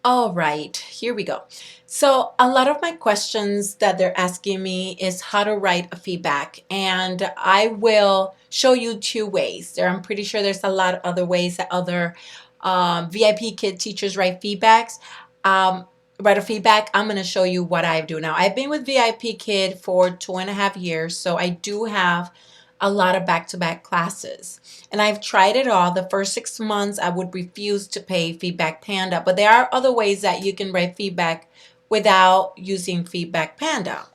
All right, here we go. So a lot of my questions that they're asking me is how to write a feedback, and I will show you two ways. I'm pretty sure there's a lot of other ways that other VIP kid teachers write feedbacks. Um, Write a feedback. I'm going to show you what I do now. I've been with VIP Kid for 2.5 years, so I do have a lot of back-to-back classes. And I've tried it all. The first 6 months, I would refuse to pay Feedback Panda, but there are other ways that you can write feedback without using Feedback Panda.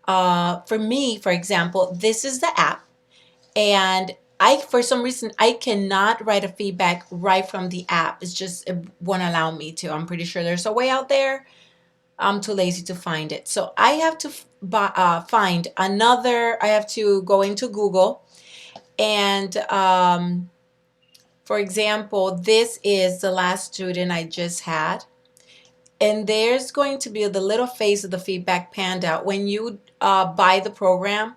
For me, for example, this is the app, and for some reason, I cannot write a feedback right from the app. It won't allow me to. I'm pretty sure there's a way out there. I'm too lazy to find it. So I have to find another, I have to go into Google and for example, this is the last student I just had. And there's going to be the little face of the Feedback Panda. When you buy the program,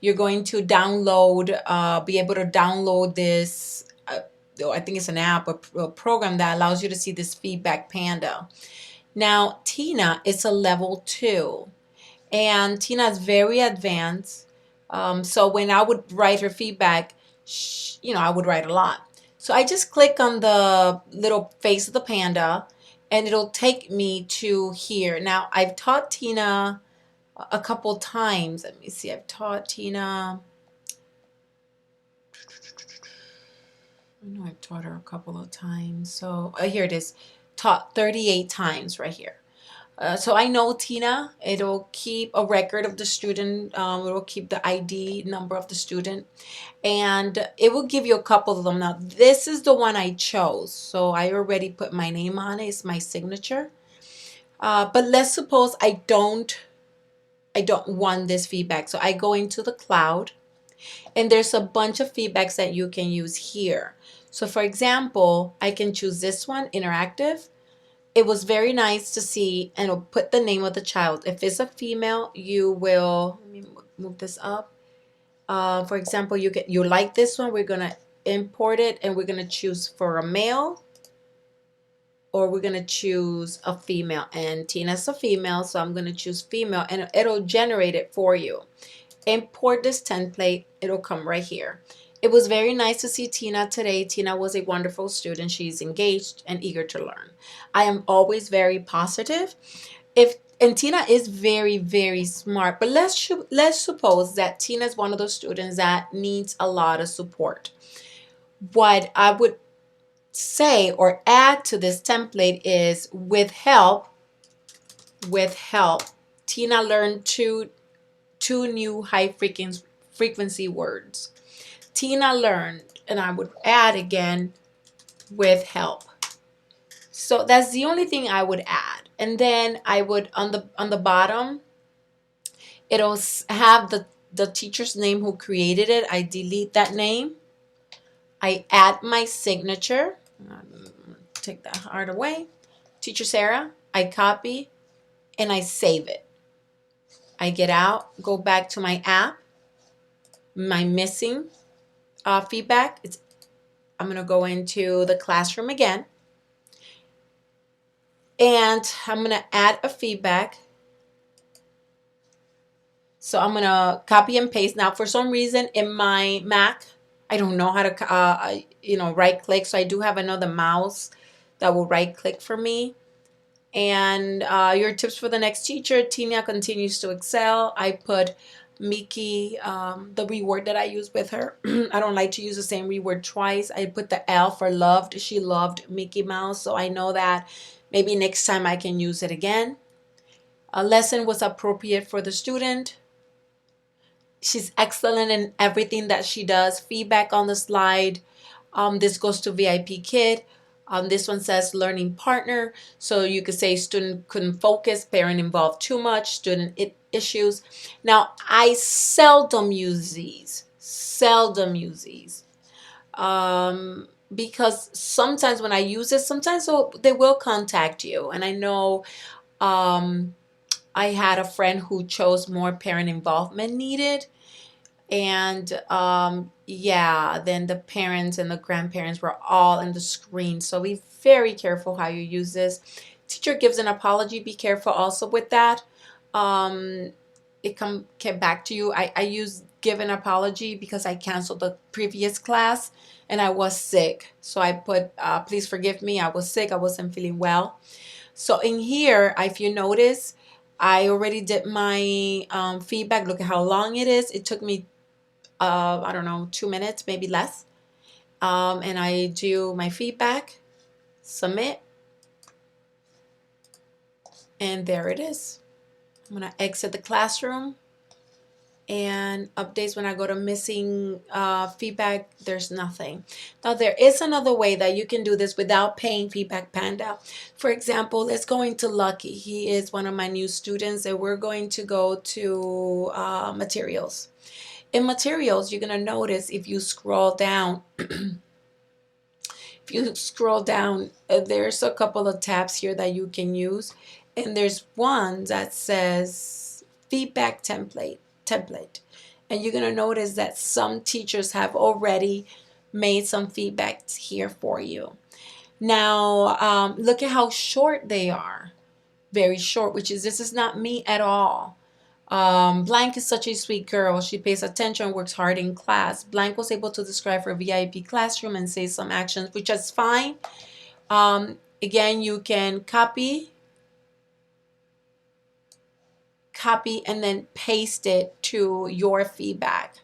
you're going to be able to download this. I think it's an app or a program that allows you to see this Feedback Panda. Now, Tina is a level 2, and Tina is very advanced. So when I would write her feedback, I would write a lot. So I just click on the little face of the panda, and it'll take me to here. Now, I've taught Tina a couple times. Let me see. I've taught Tina. I know I've taught her a couple of times. So here it is. Taught 38 times right here. So I know Tina, it'll keep a record of the student, it will keep the ID number of the student, and it will give you a couple of them. Now, this is the one I chose, so I already put my name on it. It's my signature. But let's suppose I don't want this feedback. So I go into the cloud, and there's a bunch of feedbacks that you can use here. So for example, I can choose this one, interactive. It was very nice to see, and it'll put the name of the child. If it's a female, you will, let me move this up. For example, you like this one, we're gonna import it, and we're gonna choose for a male, or we're gonna choose a female. And Tina's a female, so I'm gonna choose female, and it'll generate it for you. Import this template, it'll come right here. It was very nice to see Tina today. Tina was a wonderful student. She's engaged and eager to learn. I am always very positive. And Tina is very, very smart. But let's suppose that Tina is one of those students that needs a lot of support. What I would say or add to this template is with help, Tina learned two new high frequency words. Tina learned, and I would add again, with help. So that's the only thing I would add. And then I would, on the bottom, it'll have the teacher's name who created it. I delete that name. I add my signature. Take that heart away. Teacher Sarah. I copy and I save it. I get out, go back to my app, my missing feedback. I'm going to go into the classroom again, and I'm going to add a feedback. So I'm going to copy and paste. Now, for some reason in my Mac, I don't know how to, right click. So I do have another mouse that will right click for me. And your tips for the next teacher. Tina continues to excel. I put Mickey, the reward that I use with her. I don't like to use the same reward twice. I put the L for loved. She loved Mickey Mouse, so I know that maybe next time I can use it again. A lesson was appropriate for the student. She's excellent in everything that she does. Feedback on the slide. This goes to VIP Kid. This one says learning partner. So you could say student couldn't focus, parent involved too much, student issues. Now, I seldom use these. Because sometimes when I use it, sometimes they will contact you. And I know I had a friend who chose more parent involvement needed. And yeah, then the parents and the grandparents were all in the screen. So be very careful how you use this. Teacher gives an apology. Be careful also with that. Um, it came back to you. I use give an apology because I canceled the previous class and I was sick. So I put, please forgive me. I was sick. I wasn't feeling well. So in here, if you notice, I already did my feedback. Look at how long it is. It took me, I don't know, 2 minutes, maybe less. And I do my feedback, submit, and there it is. I'm going to exit the classroom. And updates, when I go to missing feedback, there's nothing. Now there is another way that you can do this without paying Feedback Panda. For example, let's go into Lucky. He is one of my new students, and we're going to go to materials. In materials, you're going to notice if you scroll down, there's a couple of tabs here that you can use, and there's one that says feedback template. And you're going to notice that some teachers have already made some feedbacks here for you. Now, look at how short they are. Very short, which is, this is not me at all. Blank is such a sweet girl. She pays attention, works hard in class. Blank was able to describe her VIP classroom and say some actions, which is fine. Again, you can copy and then paste it to your feedback.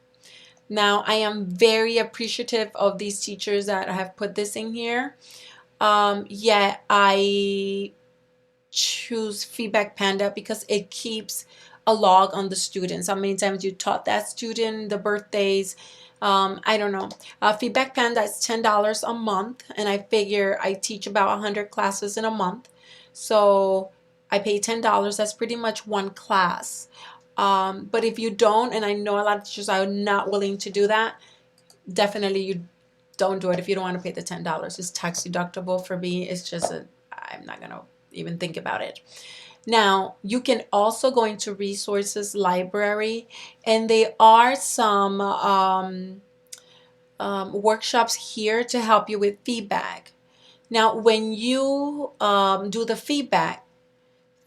Now, I am very appreciative of these teachers that have put this in here. Yet I choose Feedback Panda because it keeps a log on the students. How many times you taught that student, the birthdays, I don't know. Feedback Panda is $10 a month, and I figure I teach about 100 classes in a month. So I pay $10. That's pretty much one class. But if you don't, and I know a lot of teachers are not willing to do that, definitely you don't do it if you don't want to pay the $10. It's tax deductible for me. It's just I'm not gonna even think about it. Now, you can also go into resources library, and there are some workshops here to help you with feedback. Now, when you do the feedback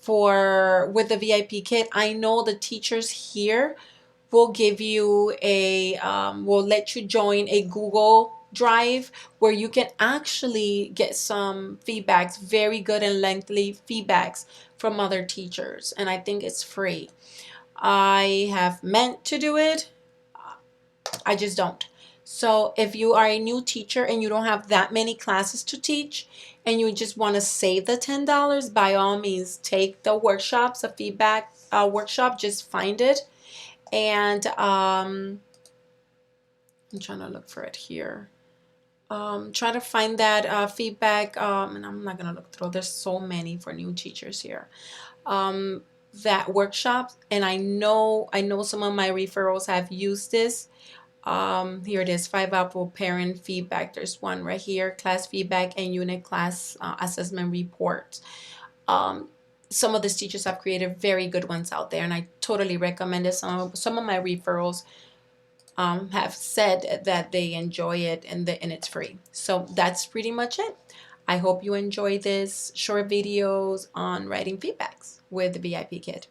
with the VIPKID, I know the teachers here will give you will let you join a Google Drive where you can actually get some feedbacks, very good and lengthy feedbacks from other teachers. And I think it's free. I have meant to do it. I just don't. So if you are a new teacher and you don't have that many classes to teach and you just want to save the $10, by all means, take the workshops, a feedback workshop, just find it. And I'm trying to look for it here. Try to find that feedback, and I'm not gonna look through. There's so many for new teachers here. That workshop, and I know some of my referrals have used this. Here it is, 5 Apple parent feedback. There's one right here, class feedback and unit class assessment reports. Some of these teachers have created very good ones out there, and I totally recommend it. Some of my referrals have said that they enjoy it, and it's free. So that's pretty much it. I hope you enjoy this short videos on writing feedbacks with the VIPKID.